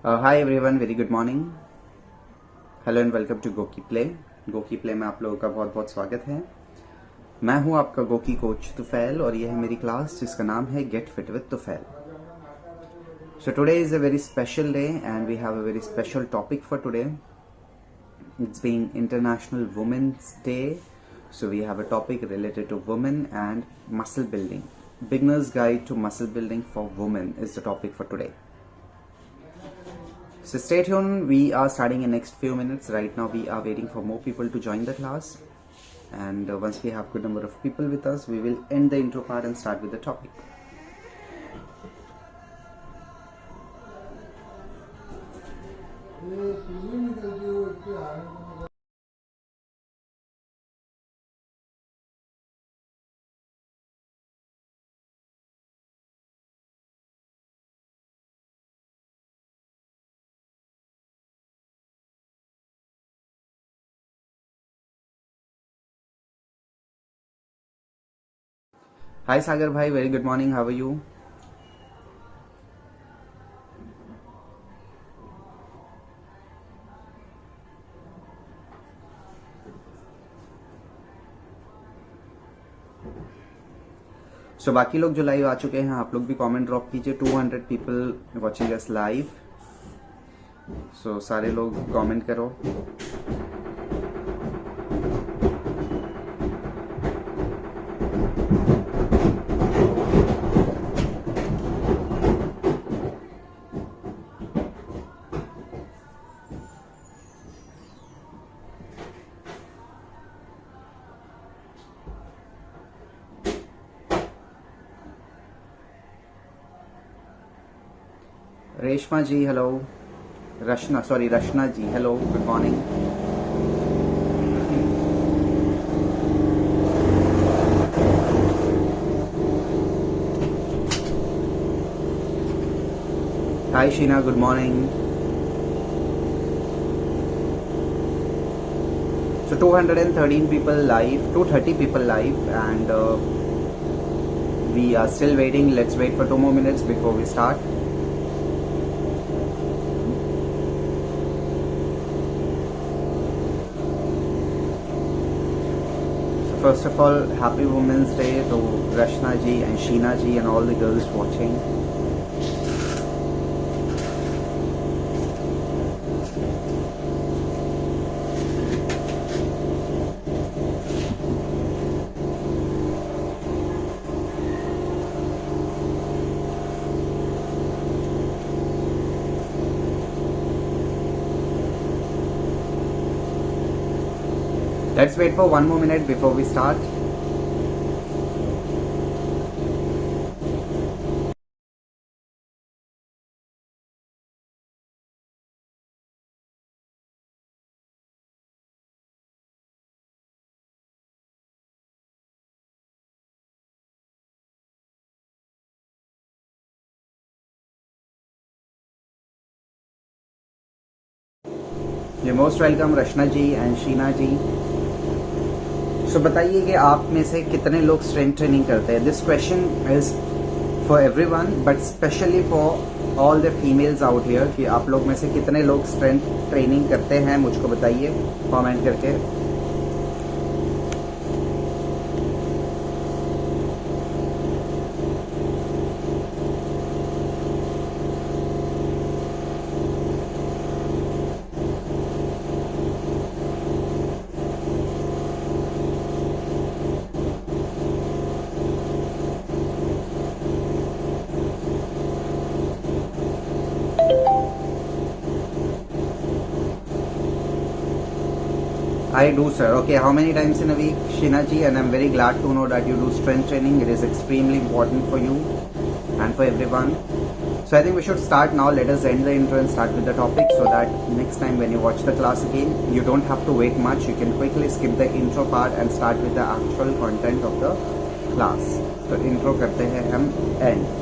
Hi everyone, very good morning. Hello and welcome to Goki Play. Goki play में आप लोगों का बहुत बहुत स्वागत है। मैं हूं आपका गोकी कोच तुफैल और यह है मेरी क्लास जिसका नाम है get fit with Tufail. So today is a very special day and we have a very special topic for today. It's being International Women's Day, so we have a topic related to women and muscle building. Beginner's Guide to Muscle Building for Women is the topic for today. So stay tuned, we are starting in next few minutes. Right now we are waiting for more people to join the class, and once we have good number of people with us, we will end the intro part and start with the topic. Hi Sagar bhai, very good morning, how are you? सो बाकी लोग जो live आ चुके हैं आप लोग भी comment drop कीजिए। 200 people watching us live, so सारे लोग कमेंट करो। Reshma ji hello, Rashna ji hello, good morning. Hi Sheena, good morning. So 213 people live, 230 people live, and we are still waiting. Let's wait for 2 more minutes before we start. So first of all, happy Women's Day to Rashna ji and Sheena ji and all the girls watching. Let's wait for 1 more minute before we start. You're most welcome Rashna ji and Sheena ji. So बताइए कि आप में से कितने लोग strength training करते हैं। This question is for everyone but specially for all the females out here कि आप लोग में से कितने लोग स्ट्रेंथ ट्रेनिंग करते हैं, मुझको बताइए कमेंट करके। I do, sir. Okay, how many times in a week, Sheena ji? And I'm very glad to know that you do strength training. It is extremely important for you and for everyone. So I think we should start now. Let us end the intro and start with the topic so that next time when you watch the class again, you don't have to wait much. You can quickly skip the intro part and start with the actual content of the class. So intro करते हैं हम end.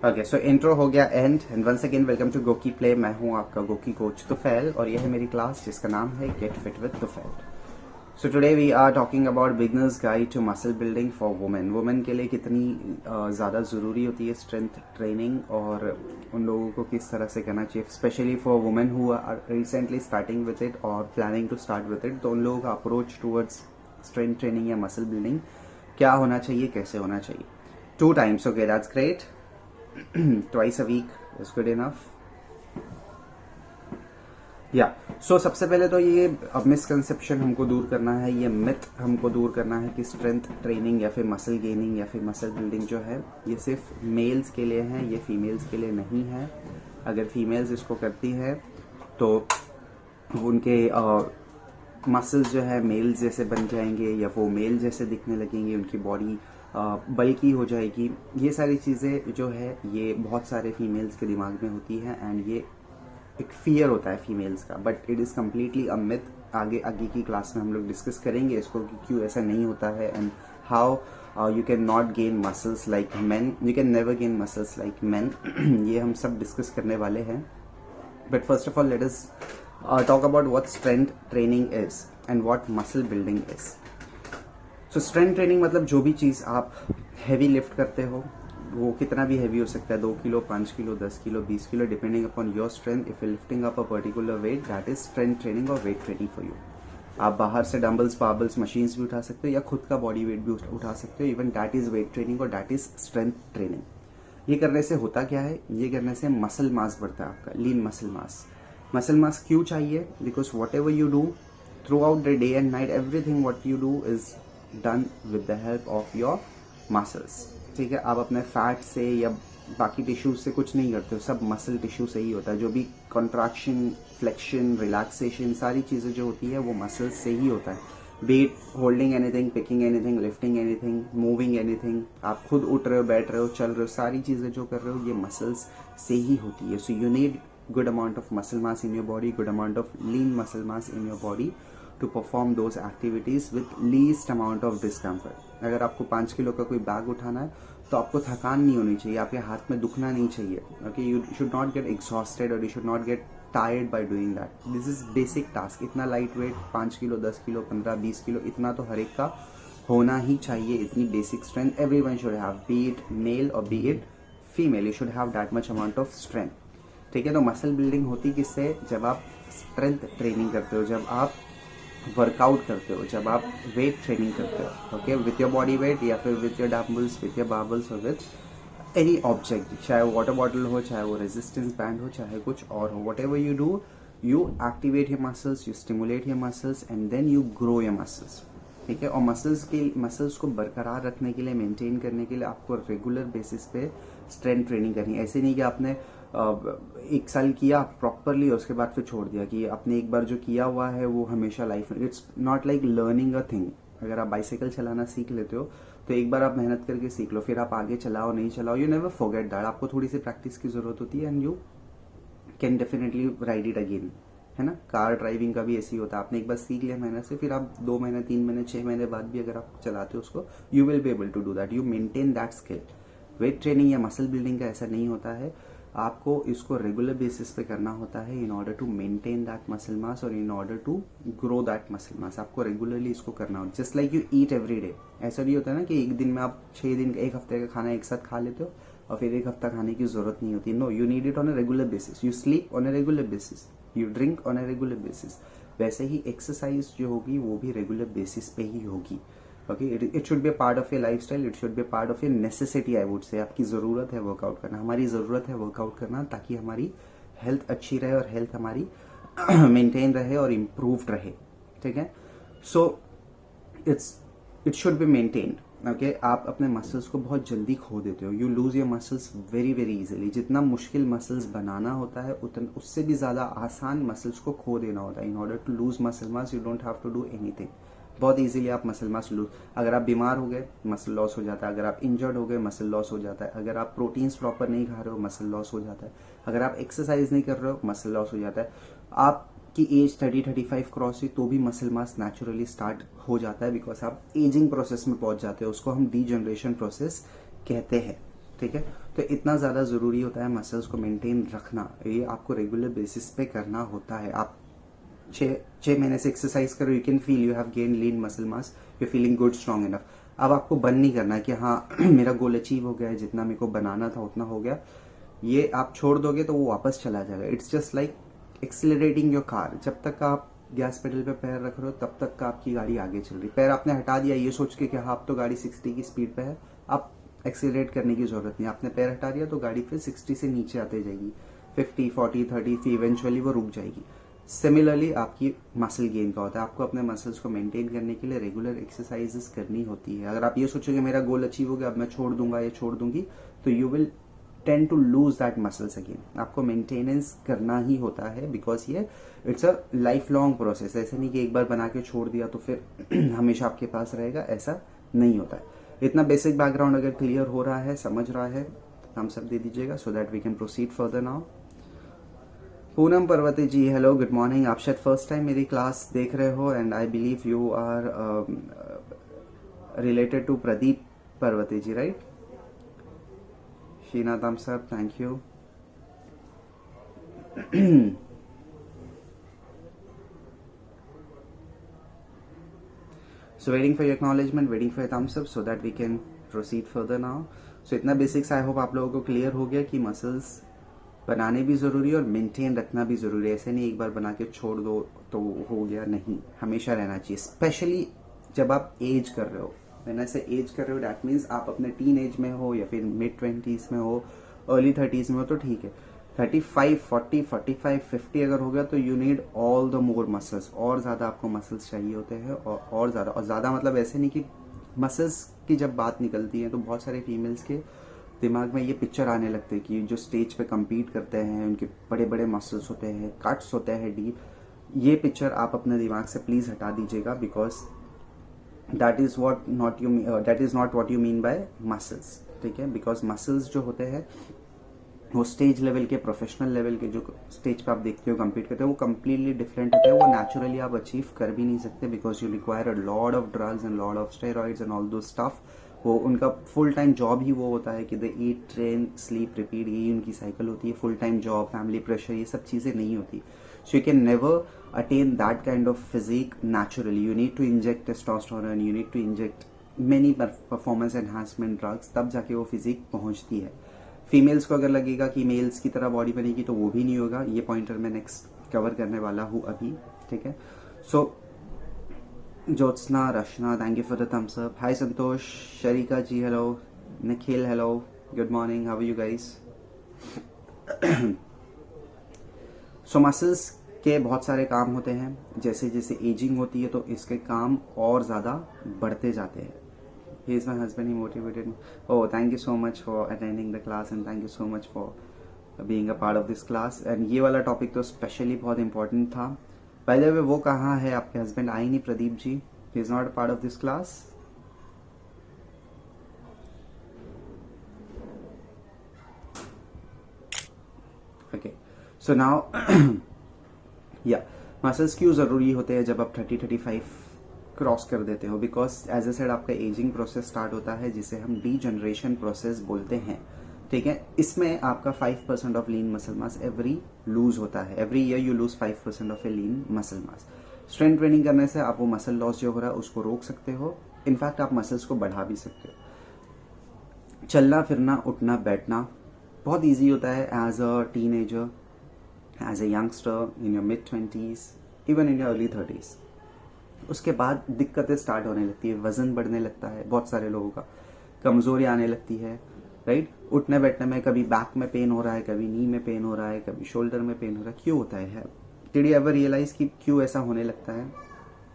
Okay, सो intro हो गया and once again welcome to Goki Play. मैं हूं आपका Goki coach Tufail और यह है मेरी क्लास जिसका नाम है get fit with Tufail. So today we are talking about beginners guide to muscle building for women. Women के लिए कितनी ज़्यादा ज़रूरी होती है स्ट्रेंथ ट्रेनिंग और उन लोगों को किस तरह से करना चाहिए, specially for women who are recently starting with it और planning to start with it. तो उन लोगों का अप्रोच टूवर्ड्स स्ट्रेंथ ट्रेनिंग या मसल बिल्डिंग क्या होना चाहिए, कैसे होना चाहिए। 2 times, okay, that's great. Twice a week is good enough. या सो सबसे पहले तो ये अब मिसकंसेप्शन हमको दूर करना है, ये मिथ हमको दूर करना है कि स्ट्रेंथ ट्रेनिंग या फिर मसल गेनिंग या फिर मसल बिल्डिंग जो है ये सिर्फ मेल्स के लिए है, ये फीमेल्स के लिए नहीं है। अगर फीमेल्स इसको करती है तो उनके मसल्स जो है मेल्स जैसे बन जाएंगे या वो मेल जैसे दिखने लगेंगे, उनकी बॉडी बल्की हो जाएगी। ये सारी चीज़ें जो है ये बहुत सारे फीमेल्स के दिमाग में होती है एंड ये एक फियर होता है फीमेल्स का, but it is completely a myth. आगे की क्लास में हम लोग डिस्कस करेंगे इसको कि क्यों ऐसा नहीं होता है and how you can not gain muscles like man, you can never gain muscles like man. ये हम सब डिस्कस करने वाले हैं। But first of all let us talk about what strength training is and what muscle building is. So strength training मतलब जो भी चीज़ आप हैवी लिफ्ट करते हो, वो कितना भी हैवी हो सकता है, 2 kilo, 5 kilo, 10 kilo, 20 kilo, depending upon your strength. If you lifting up a particular weight, that is strength training और वेट ट्रेनिंग फॉर यू। आप बाहर से डंबल्स, बार्बल्स, मशीन्स भी उठा सकते हो या खुद का बॉडी वेट भी उठा सकते हो। Even that is weight training और दैट इज स्ट्रेंथ ट्रेनिंग। ये करने से होता क्या है, ये करने से मसल मास बढ़ता है आपका, लीन मसल मास। मसल मास क्यों चाहिए? Because what ever you do through out the day and night, everything what you do is done with the help of your muscles. ठीक है, आप अपने फैट से या बाकी टिश्यूज से कुछ नहीं करते हो, सब मसल टिश्यू से ही होता है। जो भी कॉन्ट्रैक्शन, फ्लेक्शन, रिलैक्सेशन, सारी चीज़ें जो होती है वो मसल्स से ही होता है। Be it holding anything, picking anything, lifting anything, moving anything, आप खुद उठ रहे हो, बैठ रहे हो, चल रहे हो, सारी चीज़ें जो कर रहे हो ये मसल्स से ही होती है। So you need good amount of muscle mass in your body, good amount of lean muscle mass in your body to perform those activities with least amount of discomfort. अगर आपको 5 किलो का कोई bag उठाना है तो आपको थकान नहीं होनी चाहिए, आपके हाथ में दुखना नहीं चाहिए। Okay, you should not get exhausted और you should not get tired by doing that. This is basic task. इतना light weight 5 kilo, 10 kilo, 15, 20 kilo, इतना तो हर एक का होना ही चाहिए। इतनी basic strength everyone should have, be it male और be it female, you should have that much amount of strength. ठीक है, तो मसल बिल्डिंग होती किससे? जब आप स्ट्रेंथ ट्रेनिंग करते हो, जब आप वर्कआउट करते हो, जब आप वेट ट्रेनिंग करते हो। Okay, with your body weight या फिर with your dumbbells, with your barbels और विथ एनी ऑब्जेक्ट, चाहे वो वाटर बॉटल हो, चाहे वो रेजिस्टेंस बैंड हो, चाहे कुछ और हो। Whatever you do, you activate your muscles, you stimulate your muscles and then you grow your muscles. ठीक है, और मसल्स को बरकरार रखने के लिए, मेंटेन करने के लिए आपको रेगुलर बेसिस पे स्ट्रेंथ ट्रेनिंग करनी है। ऐसे नहीं कि आपने 1 साल किया प्रॉपरली और उसके बाद फिर छोड़ दिया, कि आपने एक बार जो किया हुआ है वो हमेशा लाइफ में। It's not like learning a thing. अगर आप बाइसाइकिल चलाना सीख लेते हो तो एक बार आप मेहनत करके सीख लो, फिर आप आगे चलाओ नहीं चलाओ, यू नेवर फॉरगेट दैट। आपको थोड़ी सी प्रैक्टिस की जरूरत होती है and you can definitely ride it again, है ना। कार ड्राइविंग का भी ऐसे ही होता है, आपने एक बार सीख लिया मेहनत से, फिर आप 2 महीने, 3 महीने, 6 महीने बाद भी अगर आप चलाते हो उसको, you will be able to do that, you maintain that skill. Weight training या मसल बिल्डिंग का ऐसा नहीं होता है, आपको इसको रेगुलर बेसिस पे करना होता है in order to maintain that muscle mass और in order to grow that muscle mass. आपको रेगुलरली इसको करना होता है, just like you eat every day. ऐसा भी होता है ना कि एक दिन में आप 6 दिन का, 1 हफ्ते का खाना एक साथ खा लेते हो और फिर 1 हफ्ता खाने की जरूरत नहीं होती। No, you need it on a regular basis, you sleep on a regular basis, you drink on a regular basis. वैसे ही एक्सरसाइज जो होगी वो भी रेगुलर बेसिस पे ही होगी। Okay, it should be a part of your lifestyle, it should be a part of your necessity, I would say. आपकी जरूरत है वर्कआउट करना, हमारी जरूरत है वर्कआउट करना, ताकि हमारी हेल्थ अच्छी रहे और हेल्थ हमारी मेंटेन रहे और इम्प्रूव्ड रहे। ठीक है, so it should be maintained. Okay, आप अपने मसल्स को बहुत जल्दी खो देते हो, you lose your muscles very very easily. जितना मुश्किल मसल्स बनाना होता है उतना उससे भी ज्यादा आसान मसल्स को खो देना होता है। In order to lose muscle mass you don't have to do anything, बहुत इजीली आप मसल मास लूज। अगर आप बीमार हो गए मसल लॉस हो जाता है, अगर आप इंजर्ड हो गए मसल लॉस हो जाता है, अगर आप प्रोटीन्स प्रॉपर नहीं खा रहे हो मसल लॉस हो जाता है, अगर आप एक्सरसाइज नहीं कर रहे हो मसल लॉस हो जाता है। आपकी एज 30-35 क्रॉस हुई तो भी मसल मास नेचुरली स्टार्ट हो जाता है, बिकॉज आप एजिंग प्रोसेस में पहुंच जाते हो। उसको हम डीजनरेशन प्रोसेस कहते हैं। ठीक है, तो इतना ज़्यादा ज़रूरी होता है मसल्स को मेंटेन रखना। ये आपको रेगुलर बेसिस पे करना होता है। आप 6 महीने से एक्सरसाइज करो, you can feel you have gain lean muscle mass, you feeling good, strong enough. अब आपको बंद नहीं करना कि हाँ मेरा गोल अचीव हो गया है, जितना मेरे को बनाना था उतना हो गया, ये आप छोड़ दोगे तो वो वापस चला जाएगा। It's just like accelerating your car. जब तक आप गैस पेडल पे पैर रख रहे हो तब तक का आपकी गाड़ी आगे चल रही। पैर आपने हटा दिया ये सोच के कि हाँ अब तो गाड़ी 60 की स्पीड पे है, आप एक्सिलरेट करने की जरूरत नहीं। आपने पैर हटा दिया तो गाड़ी फिर 60 से नीचे आते जाएगी, 50, 40, 30, फिर इवेंचुअली वो रुक जाएगी। सिमिलरली आपकी मसल गेन का होता है। आपको अपने मसल्स को मेंटेन करने के लिए रेगुलर एक्सरसाइजेस करनी होती है। अगर आप ये सोचोगे मेरा गोल अचीव हो गया अब मैं छोड़ दूंगा या छोड़ दूंगी, तो you will tend to lose that muscles again. आपको मेंटेनेंस करना ही होता है, बिकॉज ये it's a life long process. ऐसा नहीं कि एक बार बना के छोड़ दिया तो फिर हमेशा आपके पास रहेगा, ऐसा नहीं होता है। इतना बेसिक बैकग्राउंड अगर क्लियर हो रहा है, समझ रहा है, थम्स अप दे दीजिएगा so that we can proceed further now. Poonam Parvati ji, hello, good morning. आप शायद फर्स्ट टाइम मेरी क्लास देख रहे हो and I believe you are related to Pradeep Parvati ji, right? Sheena, thumbs up, thank you. So waiting for your acknowledgement, waiting for your thumbs up so that we can proceed further now. So इतना basics I hope आप लोगों को clear हो गया कि muscles बनाने भी जरूरी है और मेंटेन रखना भी जरूरी है। ऐसे नहीं एक बार बना के छोड़ दो तो हो गया, नहीं, हमेशा रहना चाहिए। स्पेशली जब आप एज कर रहे हो, मैंने ऐसे एज कर रहे हो डैट मीन्स आप अपने टीन एज में हो या फिर मिड 20s में हो, अर्ली 30s में हो तो ठीक है। 35, 40, 45, 50 अगर हो गया तो you need all the more muscles. और ज्यादा आपको मसल्स चाहिए होते हैं, और ज्यादा मतलब ऐसे नहीं कि मसल्स की जब बात निकलती है तो बहुत सारे फीमेल्स के दिमाग में ये पिक्चर आने लगते हैं कि जो स्टेज पे compete करते हैं उनके बड़े बड़े मसल्स होते हैं, कट्स होते हैं डीप। ये पिक्चर आप अपने दिमाग से प्लीज हटा दीजिएगा, because that is not what you mean by muscles, ठीक है? बिकॉज मसल्स जो होते हैं वो स्टेज लेवल के, प्रोफेशनल लेवल के, जो स्टेज पे आप देखते हो कम्पीट करते हो, वो कम्प्लीटली डिफरेंट होते हैं। वो नेचुरली आप अचीव कर भी नहीं सकते, because you require a lot of drugs and lot of steroids and all दो स्टफ। वो उनका फुल टाइम जॉब ही वो होता है कि they eat, train, sleep, repeat, यही उनकी साइकिल होती है। Full time job, family pressure, ये सब चीजें नहीं होती। So you can never attain that kind of physique naturally. You need to inject testosterone, you need to inject many performance enhancement drugs, तब जाके वो फिजिक पहुंचती है। फीमेल्स को अगर लगेगा कि मेल्स की तरह बॉडी बनेगी तो वो भी नहीं होगा। ये पॉइंटर मैं नेक्स्ट कवर करने वाला हूँ अभी, ठीक है? So Jyotsna, Rachna, thank you for the thumbs up. Hi Santosh, Sharika ji hello, Nikhil hello, good morning, how are you guys? So muscles के बहुत सारे काम होते हैं। जैसे जैसे एजिंग होती है तो इसके काम और ज्यादा बढ़ते जाते हैं। He is my husband, he motivated me. Oh, thank you so much for attending the class and thank you so much for being a part of this class. And ये वाला टॉपिक तो स्पेशली बहुत important था। By the way वो कहाँ है? आपके husband आए नहीं Pradeep ji? He is not a part of this class. Okay, so now yeah, muscles क्यों जरूरी होते हैं जब आप 30-35 क्रॉस कर देते हो? बिकॉज एज ए सेड आपका एजिंग प्रोसेस स्टार्ट होता है जिसे हम डीजनरेशन प्रोसेस बोलते हैं, ठीक है? इसमें आपका 5% of lean muscle mass every lose होता है। Every year you lose 5% of a lean muscle mass. Strength training करने से आप वो मसल लॉस जो हो रहा है उसको रोक सकते हो। इनफैक्ट आप मसल्स को बढ़ा भी सकते हो। चलना फिरना, उठना बैठना बहुत ईजी होता है as a teenager, as a youngster, in your mid 20s, even in your early 30s। उसके बाद दिक्कतें स्टार्ट होने लगती है, वजन बढ़ने लगता है बहुत सारे लोगों का, कमजोरी आने लगती है, राइट? उठने बैठने में कभी बैक में पेन हो रहा है, कभी नी में पेन हो रहा है, कभी शोल्डर में पेन हो रहा है। क्यों होता है? डिड यू एवर रियलाइज कि क्यों ऐसा होने लगता है?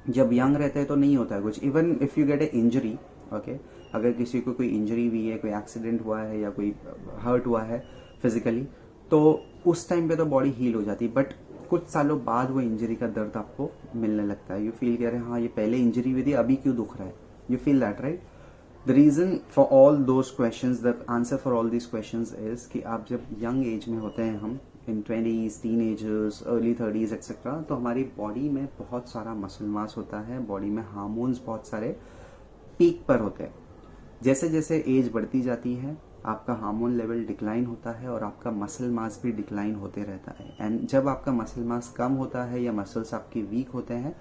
जब यंग रहते हैं तो नहीं होता है कुछ। Even if you get A injury, okay, अगर किसी को कोई इंजरी हुई है, कोई एक्सीडेंट हुआ है या कोई हर्ट हुआ है फिजिकली, तो उस टाइम पे तो बॉडी हील हो जाती है, बट कुछ सालों बाद वो इंजरी का दर्द आपको मिलने लगता है। यू फील कह रहे हैं हाँ ये पहले इंजरी हुई थी, अभी क्यों दुख रहा है? You feel that, right? The reason for all those questions, the answer for all these questions is कि आप जब यंग एज में होते हैं, हम इन 20s, teenagers, early 30s etcetera, तो हमारी बॉडी में बहुत सारा मसल मास होता है, बॉडी में हार्मोन्स बहुत सारे पीक पर होते हैं। जैसे जैसे एज बढ़ती जाती है आपका हार्मोन लेवल डिक्लाइन होता है और आपका मसल मास भी डिक्लाइन होते रहता है। एंड जब आपका मसल मास कम होता है या मसल्स आपके वीक होते हैं,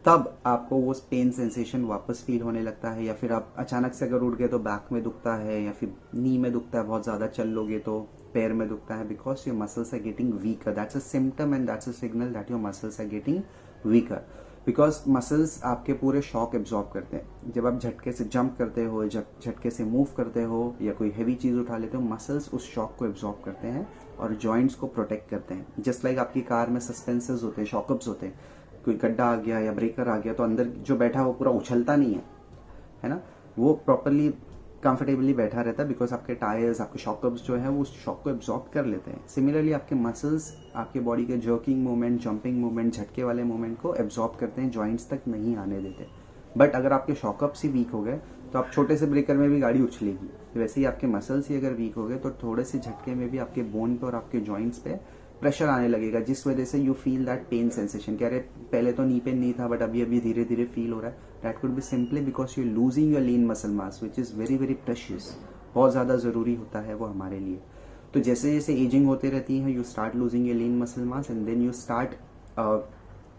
तब आपको वो पेन सेंसेशन वापस फील होने लगता है, या फिर आप अचानक से अगर उठ गए तो बैक में दुखता है, या फिर नी में दुखता है, बहुत ज़्यादा चल लोगे तो पैर में दुखता है, because your muscles are getting weaker. That's a symptom and that's a signal that your muscles are getting weaker, because muscles आपके पूरे शॉक एब्जॉर्ब करते हैं। जब आप झटके से जंप करते हो, झटके से मूव करते हो या कोई हैवी चीज़ उठा लेते हो, मसल्स उस शॉक को एब्जॉर्ब करते हैं और जॉइंट्स को प्रोटेक्ट करते हैं। जस्ट लाइक आपकी कार में सस्पेंसर्स होते हैं, शॉकअप्स होते हैं, कोई गड्ढा आ गया या ब्रेकर आ गया तो अंदर जो बैठा है वो पूरा उछलता नहीं है ना, वो प्रॉपरली कंफर्टेबली बैठा रहता है, बिकॉज आपके टायर्स, आपके शॉकअप्स जो है वो उस शॉक को एब्जॉर्ब कर लेते हैं। सिमिलरली आपके मसल्स आपके बॉडी के जर्किंग मूवमेंट, जंपिंग मूवमेंट, झटके वाले मूवमेंट को एब्जॉर्ब करते हैं, जॉइंट्स तक नहीं आने देते। बट अगर आपके शॉकअप्स ही वीक हो गए तो आप छोटे से ब्रेकर में भी गाड़ी उछलेगी। वैसे ही आपके मसल्स ही अगर वीक हो गए तो थोड़े से झटके में भी आपके बोन पे और आपके जॉइंट्स पे प्रेशर आने लगेगा, जिस वजह से you feel that pain sensation. कह रहे पहले तो नी पेन नहीं था बट अभी अभी धीरे धीरे फील हो रहा है। That could be simply because you losing your lean muscle mass which is very very precious. बहुत ज़्यादा ज़रूरी होता है वो हमारे लिए। तो जैसे जैसे एजिंग होती रहती है, you start losing your lean muscle mass and then you start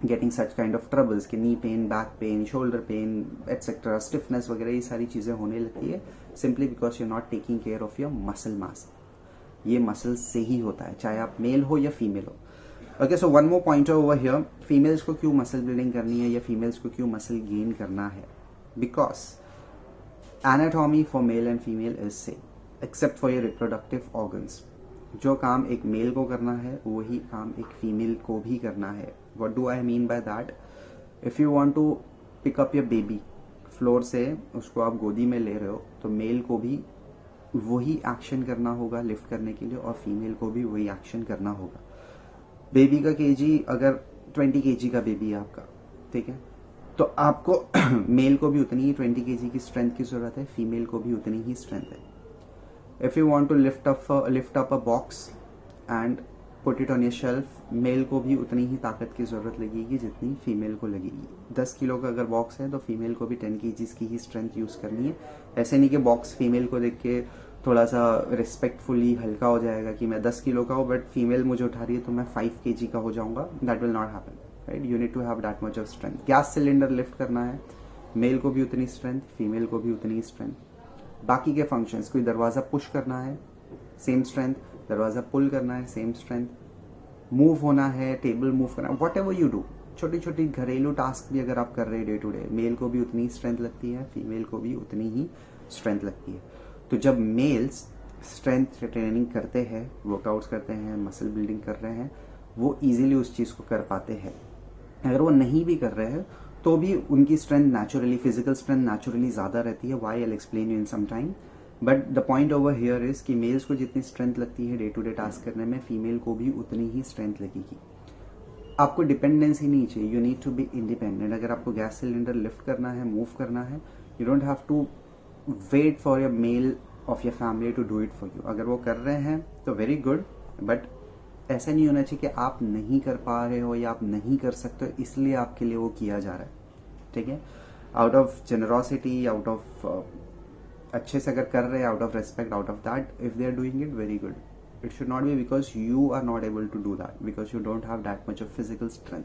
getting such kind of troubles कि knee pain, back pain, shoulder pain etcetera, stiffness वगैरह, ये सारी चीज़ें होने लगती है simply because you not taking care of your muscle mass. ये muscles से ही होता है, चाहे आप मेल हो या फीमेल हो। Okay, so one more pointer over here, females को क्यों मसल बिल्डिंग करनी है या फीमेल्स को क्यों मसल गेन करना है? Because anatomy for male and female is same except for your reproductive organs. जो काम एक मेल को करना है वही काम एक फीमेल को भी करना है। What do I mean by that? If you want to pick up your baby floor से, उसको आप गोदी में ले रहे हो, तो मेल को भी वही एक्शन करना होगा लिफ्ट करने के लिए और फीमेल को भी वही एक्शन करना होगा। बेबी का केजी अगर 20 केजी का बेबी है आपका, ठीक है, तो आपको मेल को भी उतनी ही 20 केजी की स्ट्रेंथ की जरूरत है, फीमेल को भी उतनी ही स्ट्रेंथ है। If you want to lift up a box and put it on your shelf, male को भी उतनी ही ताकत की जरूरत लगेगी जितनी फीमेल को लगेगी। 10 किलो का अगर बॉक्स है तो फीमेल को भी 10 केजीज की ही स्ट्रेंथ यूज करनी है। ऐसे नहीं कि बॉक्स फीमेल को देख के थोड़ा सा रिस्पेक्टफुली हल्का हो जाएगा कि मैं 10 किलो का हूँ बट फीमेल मुझे उठा रही है तो मैं 5 केजी का हो जाऊंगा। That will not happen, right? You need to have that much of strength. Gas cylinder lift करना है, मेल को भी उतनी स्ट्रेंथ, फीमेल को भी उतनी स्ट्रेंथ। बाकी के फंक्शंस, कोई दरवाजा पुश करना है, सेम स्ट्रेंथ, दरवाजा पुल करना है, सेम स्ट्रेंथ, मूव होना है, टेबल मूव करना है, वॉट एवर यू डू, छोटी छोटी घरेलू टास्क भी अगर आप कर रहे हैं डे टू डे, मेल को भी उतनी स्ट्रेंथ लगती है, फीमेल को भी उतनी ही स्ट्रेंथ लगती है। तो जब मेल्स स्ट्रेंथ ट्रेनिंग करते हैं, वर्कआउट्स करते हैं, मसल बिल्डिंग कर रहे हैं, वो इजीली उस चीज़ को कर पाते हैं। अगर वो नहीं भी कर रहे हैं तो भी उनकी strength naturally, physical strength naturally ज़्यादा रहती है। Why, I will explain you in some time. But the point over here is कि मेल्स को जितनी स्ट्रेंथ लगती है डे टू डे टास्क करने में, फीमेल को भी उतनी ही स्ट्रेंथ लगेगी। आपको डिपेंडेंसी नहीं चाहिए, you need to be independent. अगर आपको गैस सिलेंडर लिफ्ट करना है, मूव करना है, you don't have to wait for your male of your family to do it for you. अगर वो कर रहे हैं तो वेरी गुड, बट ऐसा नहीं होना चाहिए कि आप नहीं कर पा रहे हो या आप नहीं कर सकते हो इसलिए आपके लिए वो किया जा रहा है, ठीक है? Out of generosity, out of अच्छे से अगर कर रहे हैं, out of respect, out of that, if they are doing it, very good. It should not be because you are not able to do that, because you don't have that much of physical strength,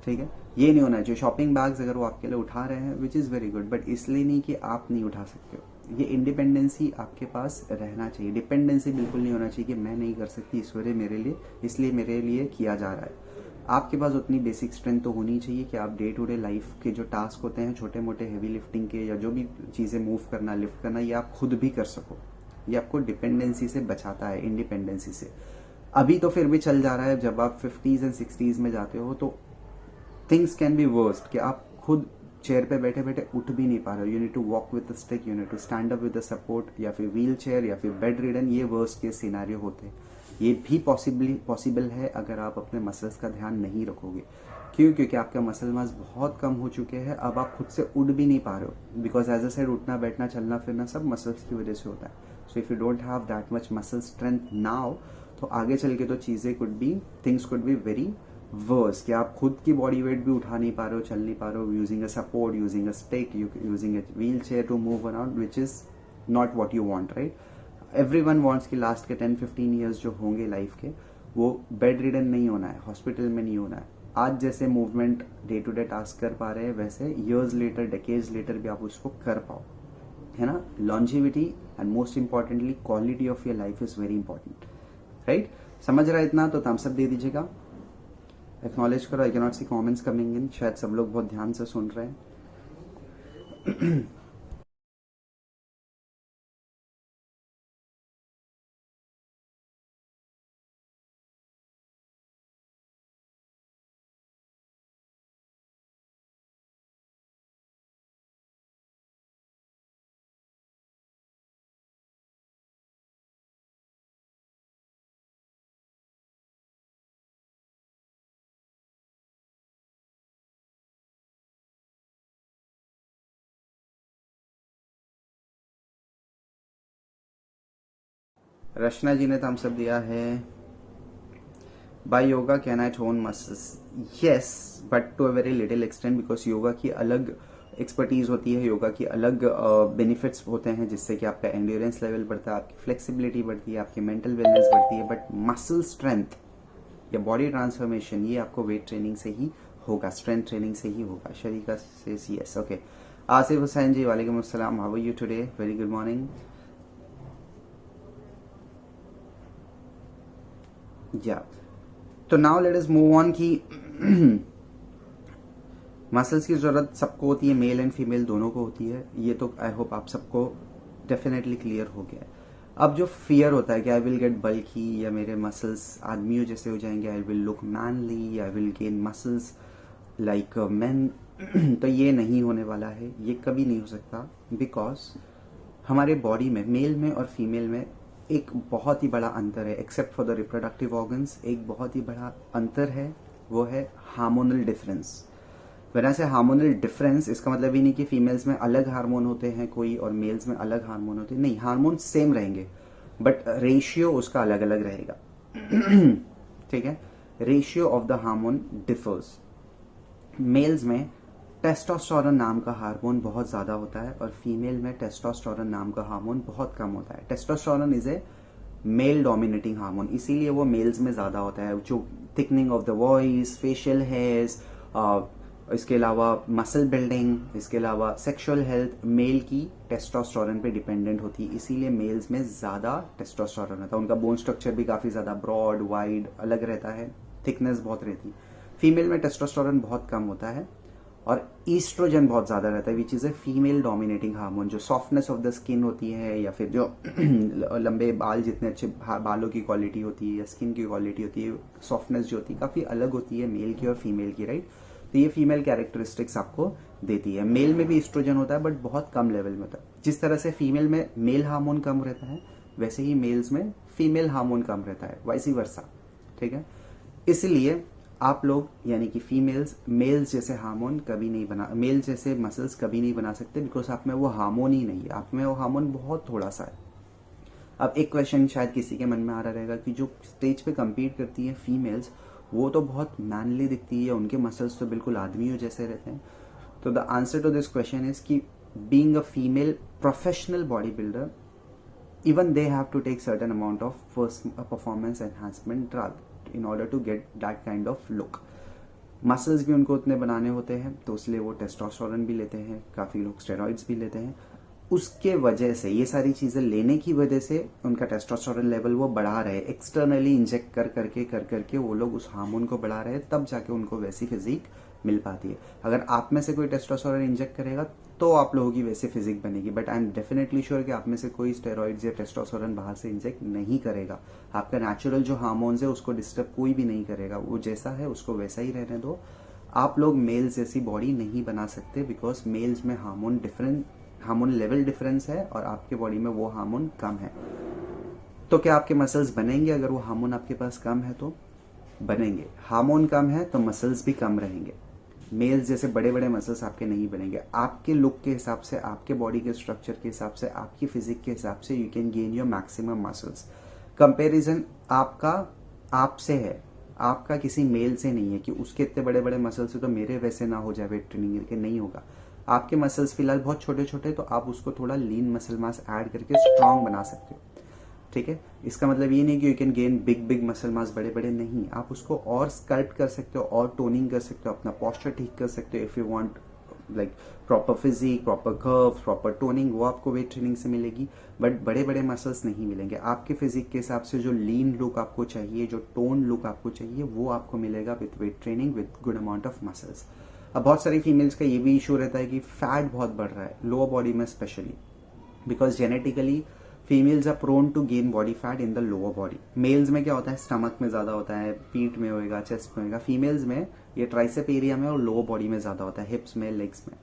ठीक है? ये नहीं होना चाहिए। Shopping bags अगर वो आपके लिए उठा रहे हैं, which is very good, but इसलिए नहीं कि आप नहीं उठा सकते हो। ये इंडिपेंडेंसी आपके पास रहना चाहिए। डिपेंडेंसी बिल्कुल नहीं होना चाहिए कि मैं नहीं कर सकती, ईश्वरीय मेरे लिए, इसलिए मेरे लिए किया जा रहा है। आपके पास उतनी बेसिक स्ट्रेंथ तो होनी चाहिए कि आप डे टू डे लाइफ के जो टास्क होते हैं, छोटे मोटे हेवी लिफ्टिंग के या जो भी चीज़ें मूव करना, लिफ्ट करना, ये आप खुद भी कर सको। ये आपको डिपेंडेंसी से बचाता है, इंडिपेंडेंसी से। अभी तो फिर भी चल जा रहा है, जब आप 50s एंड 60s में जाते हो तो थिंग्स कैन बी वर्स्ट कि आप खुद चेयर पे बैठे बैठे उठ भी नहीं पा रहे हो। You need to walk with the stick, you need to stand up with the support, या फिर व्हील चेयर या फिर बेड रिडन। ये वर्स्ट केस सिनेरियो होते हैं। ये भी पॉसिबल है अगर आप अपने मसल्स का ध्यान नहीं रखोगे। क्यों? क्योंकि आपका मसल मास बहुत कम हो चुके हैं, अब आप खुद से उठ भी नहीं पा रहे हो। बिकॉज एज अ साइड उठना, बैठना, चलना फिरना सब मसल्स की वजह से होता है। So if you don't have that much muscle strength now, तो आगे चल के तो चीज़ें things could be very worse कि आप खुद की बॉडी वेट भी उठा नहीं पा रहे हो, चल नहीं पा रहे हो, using a support, using a stick, using a wheelchair to move around, which is not what you want, right? Everyone wants कि लास्ट के 10-15 ईयर्स जो होंगे लाइफ के, वो बेड रिडन नहीं होना है, हॉस्पिटल में नहीं होना है। आज जैसे movement day to day task कर पा रहे हैं, वैसे ईयर्स लेटर, डेकेड्स लेटर भी आप उसको कर पाओ, है ना। Longevity and most importantly quality of your life is very important, right. समझ रहा है इतना तो थम्स अप दे दीजिएगा, एक्नॉलेज करो। I can not see comments coming in, शायद सब लोग बहुत ध्यान से सुन रहे हैं। रचना जी ने थम्स अप दिया है। By yoga can I tone muscles? Yes, but to a very little extent, because yoga की अलग एक्सपर्टीज होती है, योगा की अलग बेनिफिट्स होते हैं, जिससे कि आपका एंड्योरेंस लेवल बढ़ता है, आपकी फ्लेक्सिबिलिटी बढ़ती है, आपकी मेंटल वेलनेस बढ़ती है। बट मसल स्ट्रेंथ या बॉडी ट्रांसफॉर्मेशन ये आपको वेट ट्रेनिंग से ही होगा, स्ट्रेंथ ट्रेनिंग से ही होगा। शरीका से यस, ओके। आसिफ हुसैन जी, वालेकुम अस्सलाम, how are you today? Very good morning. या तो now let us move on की मसल्स की जरूरत सबको होती है, मेल एंड फीमेल दोनों को होती है। ये तो आई होप आप सबको डेफिनेटली क्लियर हो गया है। अब जो फियर होता है कि आई विल गेट बल्की, या मेरे मसल्स आदमियों जैसे हो जाएंगे, I will look manly, I will gain muscles like man, तो ये नहीं होने वाला है, ये कभी नहीं हो सकता। बिकॉज हमारे बॉडी में, मेल में और फीमेल में एक बहुत ही बड़ा अंतर है, except for the reproductive organs. एक बहुत ही बड़ा अंतर है, वो है हार्मोनल डिफरेंस। वजह से हार्मोनल डिफरेंस, इसका मतलब ही नहीं कि फीमेल्स में अलग हार्मोन होते हैं कोई और मेल्स में अलग हार्मोन होते हैं, नहीं, हार्मोन सेम रहेंगे बट रेशियो उसका अलग अलग रहेगा। ठीक है, ratio of the hormone differs. Males में टेस्टोस्टेरोन नाम का हार्मोन बहुत ज्यादा होता है और फीमेल में टेस्टोस्टेरोन नाम का हार्मोन बहुत कम होता है। Testosterone is a male dominating hormone, इसीलिए वो मेल्स में ज्यादा होता है। जो thickening of the voice, facial hairs, इसके अलावा मसल बिल्डिंग, इसके अलावा सेक्सुअल हेल्थ, मेल की टेस्टोस्टेरोन पे डिपेंडेंट होती है, इसीलिए मेल्स में ज्यादा टेस्टोस्टेरोन रहता है। उनका बोन स्ट्रक्चर भी काफी ज्यादा ब्रॉड, वाइड, अलग रहता है, थिकनेस बहुत रहती है। फीमेल में टेस्टोस्टेरोन बहुत कम होता है और ईस्ट्रोजन बहुत ज्यादा रहता है, which is a female dominating hormone. जो सॉफ्टनेस ऑफ द स्किन होती है, या फिर जो लंबे बाल, जितने अच्छे बालों की क्वालिटी होती है या स्किन की क्वालिटी होती है, सॉफ्टनेस जो होती है काफी अलग होती है मेल की और फीमेल की, राइट। तो ये फीमेल कैरेक्टरिस्टिक्स आपको देती है। मेल में भी ईस्ट्रोजन होता है बट बहुत कम लेवल में होता है। जिस तरह से फीमेल में मेल हार्मोन कम रहता है, वैसे ही मेल्स में फीमेल हार्मोन कम रहता है, वाइस वर्सा, ठीक है। इसलिए आप लोग यानी कि फीमेल्स मेल्स जैसे हार्मोन कभी नहीं बना, मेल जैसे मसल्स कभी नहीं बना सकते, बिकॉज आप में वो हार्मोन ही नहीं है, आप में वो हार्मोन बहुत थोड़ा सा है। अब एक क्वेश्चन शायद किसी के मन में आ रहा रहेगा कि जो स्टेज पे compete करती है फीमेल्स, वो तो बहुत मैनली दिखती है, उनके मसल्स तो बिल्कुल आदमियों जैसे रहते हैं। तो the answer to this question is कि being a female professional body builder, even they have to take certain amount of performance enhancement drug in order to get that kind of look. Muscles भी उनको उतने बनाने होते हैं, तो इसलिए वो टेस्टोस्टेरोन भी लेते हैं, काफी लोग स्टेरॉइड्स भी लेते हैं। उसके वजह से, ये सारी चीजें लेने की वजह से उनका टेस्टोस्टेरोन लेवल वो बढ़ा रहे, एक्सटर्नली इंजेक्ट कर करके वो लोग उस हार्मोन को बढ़ा रहे, तब जाके उनको वैसी फिजिक मिल पाती है। अगर आप में से कोई टेस्टोस्टेरोन इंजेक्ट करेगा तो आप लोगों की वैसी फिजिक बनेगी, but I am definitely sure कि आप में से कोई स्टेरॉइड्स या टेस्टोस्टेरोन बाहर से इंजेक्ट नहीं करेगा। आपका नेचुरल जो हार्मोन्स है उसको डिस्टर्ब कोई भी नहीं करेगा, वो जैसा है उसको वैसा ही रहने दो। आप लोग मेल्स जैसी बॉडी नहीं बना सकते, बिकॉज मेल्स में हार्मोन लेवल डिफरेंस है और आपके बॉडी में वो हार्मोन कम है। तो क्या आपके मसल्स बनेंगे? अगर वो हार्मोन आपके पास कम है तो बनेंगे, हार्मोन कम है तो मसल्स भी कम रहेंगे। मेल्स जैसे बड़े बड़े मसल्स आपके नहीं बनेंगे। आपके लुक के हिसाब से, आपके बॉडी के स्ट्रक्चर के हिसाब से, आपकी फिजिक के हिसाब से you can gain your maximum muscles. Comparison आपका आपसे है, आपका किसी मेल से नहीं है कि उसके इतने बड़े बड़े मसल्स है तो मेरे वैसे ना हो जाए वेट ट्रेनिंग करके, नहीं होगा। आपके मसल्स फिलहाल बहुत छोटे छोटे, तो आप उसको थोड़ा लीन मसल मास ऐड करके स्ट्रांग बना सकते हो। ठीक है, इसका मतलब ये नहीं कि you can gain big big muscle mass, बड़े बड़े नहीं, आप उसको और स्कल्प्ट कर सकते हो और टोनिंग कर सकते हो, अपना पोस्चर ठीक कर सकते हो। If you want like proper physique, proper curve, proper toning, वो आपको वेट ट्रेनिंग से मिलेगी, बट बड़े बड़े मसल्स नहीं मिलेंगे। आपके फिजिक के हिसाब से जो लीन लुक आपको चाहिए, जो टोन लुक आपको चाहिए, वो आपको मिलेगा with weight training with good amount of muscles. अब बहुत सारी फीमेल्स का ये भी इशू रहता है कि फैट बहुत बढ़ रहा है लोअर बॉडी में specially, because genetically females are prone to gain body fat in the lower body. Males में क्या होता है, स्टमक में ज्यादा होता है, पीठ में होएगा, चेस्ट में होएगा। फीमेल्स में ये ट्राइसेप एरिया में और लोअर बॉडी में ज्यादा होता है, हिप्स में, लेग्स में।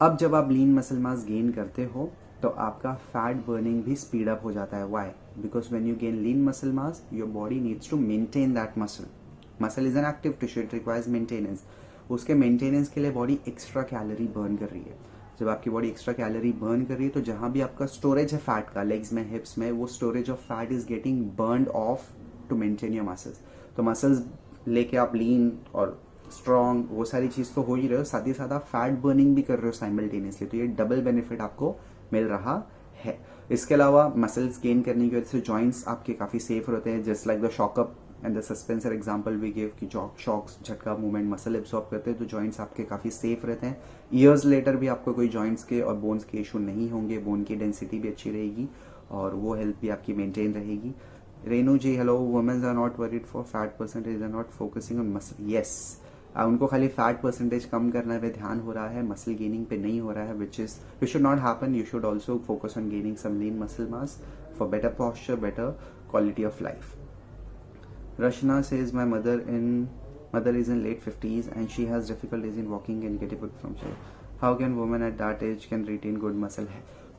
अब जब आप लीन मसल मास गेन करते हो तो आपका फैट बर्निंग भी स्पीड अप हो जाता है। Why? Because when you gain lean muscle mass your body needs to maintain that muscle. Muscle is an active tissue, it requires maintenance. उसके मेंटेनेंस के लिए बॉडी एक्स्ट्रा कैलोरी बर्न कर रही है। जब आपकी बॉडी एक्स्ट्रा कैलोरी बर्न कर रही है तो जहां भी आपका स्टोरेज है फैट का, लेग्स में, हिप्स में, वो storage of fat is getting burned off to maintain your muscles. तो मसल्स लेके आप लीन और स्ट्रॉन्ग, वो सारी चीज तो हो ही रहे हो, साथ ही साथ आप फैट बर्निंग भी कर रहे हो साइमल्टेनियसली। तो ये डबल बेनिफिट आपको मिल रहा है। इसके अलावा मसल्स गेन करने की वजह से जॉइंट्स आपके काफी सेफ रहते हैं, just like the shock up and the suspensor example we give कि शॉक्स, झटका मूवमेंट मसल एब्सॉर्ब करते हैं, तो जॉइंट्स आपके काफी सेफ रहते हैं। ईयर्स लेटर भी आपको कोई जॉइंट्स के और बोन्स के इशू नहीं होंगे, बोन की डेंसिटी भी अच्छी रहेगी और वो हेल्थ भी आपकी मेंटेन रहेगी। Renu ji hello, women's are not worried for fat percentage, are not focusing on muscle. Yes, उनको खाली फैट परसेंटेज कम करने पे ध्यान हो रहा है, मसल गेनिंग पे नहीं हो रहा है, which is which should not happen. You should also focus on gaining some lean muscle mass for better posture, better quality of life. Rashna says my mother is in late 50s and she has difficulties in walking and getting up from chair. How can women at that age can retain good muscle?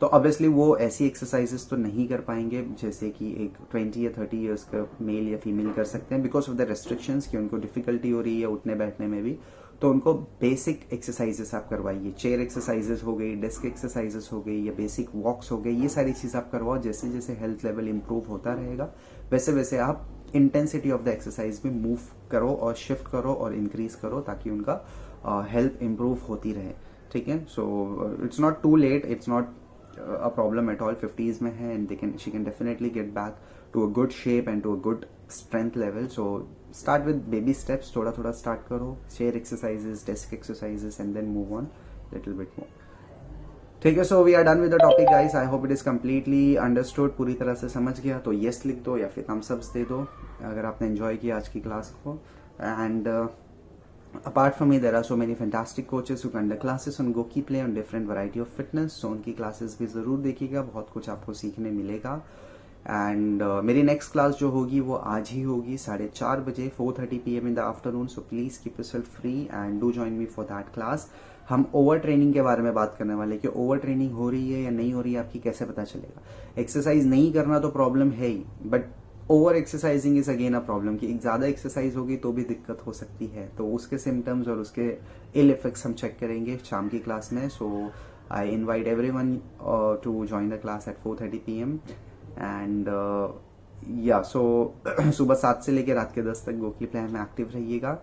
तो obviously वो ऐसी exercises तो नहीं कर पाएंगे जैसे कि एक 20 या 30 इयर्स का मेल या फीमेल कर सकते हैं, बिकॉज ऑफ द रेस्ट्रिक्शंस कि उनको डिफिकल्टी हो रही है उठने बैठने में भी। तो उनको बेसिक एक्सरसाइजेस आप करवाइए, चेयर एक्सरसाइजेस हो गई, डेस्क एक्सरसाइजेस हो गई, या बेसिक वॉक्स हो गई, ये सारी चीज आप करवाओ। जैसे जैसे हेल्थ लेवल इंप्रूव होता रहेगा वैसे वैसे आप इंटेंसिटी ऑफ द एक्सरसाइज में मूव करो और शिफ्ट करो और इंक्रीज करो, ताकि उनका हेल्थ इंप्रूव होती रहे। ठीक है, so it's not too late, it's not a problem at all. 50s में है and she can definitely get back to a good shape and to a good strength level. So start with baby steps, थोड़ा थोड़ा start करो, chair exercises, desk exercises and then move on little bit more. ठीक है, so we are done with the topic guys. I hope it is completely understood, पूरी तरह से समझ गया तो yes लिख दो या फिर thumbs ups दे दो अगर आपने enjoy किया आज की क्लास को। and apart from me there are so many fantastic coaches who conduct classes on Goki Play on different variety of fitness, so उनकी classes भी जरूर देखिएगा, बहुत कुछ आपको सीखने मिलेगा। एंड मेरी नेक्स्ट क्लास जो होगी वो आज ही होगी 4:30 बजे, 4:30 PM in the afternoon. So please keep yourself free and do join me for that class. हम ओवर ट्रेनिंग के बारे में बात करने वाले कि ओवर ट्रेनिंग हो रही है या नहीं हो रही है, आपकी कैसे पता चलेगा। एक्सरसाइज नहीं करना तो प्रॉब्लम है ही, but over exercising is again a problem कि एक ज्यादा एक्सरसाइज होगी तो भी दिक्कत हो सकती है। तो उसके सिम्टम्स और उसके इल इफेक्ट्स हम चेक करेंगे शाम की क्लास में। So I invite everyone to join the class at 4:30 PM and या सो सुबह 7 से लेकर रात के 10 तक गोकी प्ले में एक्टिव रहिएगा।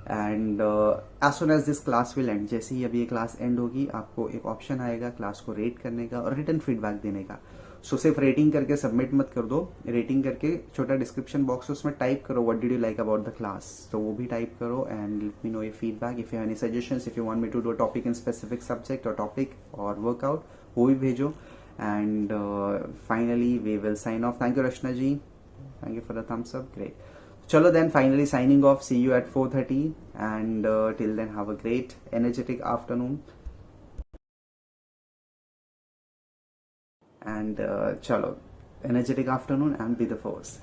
And as soon as this class will end, जैसे ही अभी ये क्लास एंड होगी आपको एक ऑप्शन आएगा क्लास को रेट करने का और रिटर्न फीडबैक देने का। सो सिर्फ रेटिंग करके सबमिट मत कर दो, रेटिंग करके छोटा डिस्क्रिप्शन बॉक्स उसमें टाइप करो what did you like about the class, तो वो भी टाइप करो and let me know your feedback. If you have any suggestions, if you want me to do a topic in specific subject और topic और workout, वो भी भेजो। And finally we will sign off. Thank you Rachna ji, thank you for the thumbs up, great. चलो then finally signing off, see you at 4:30 and till then have a great energetic afternoon and chalo energetic afternoon and be the force.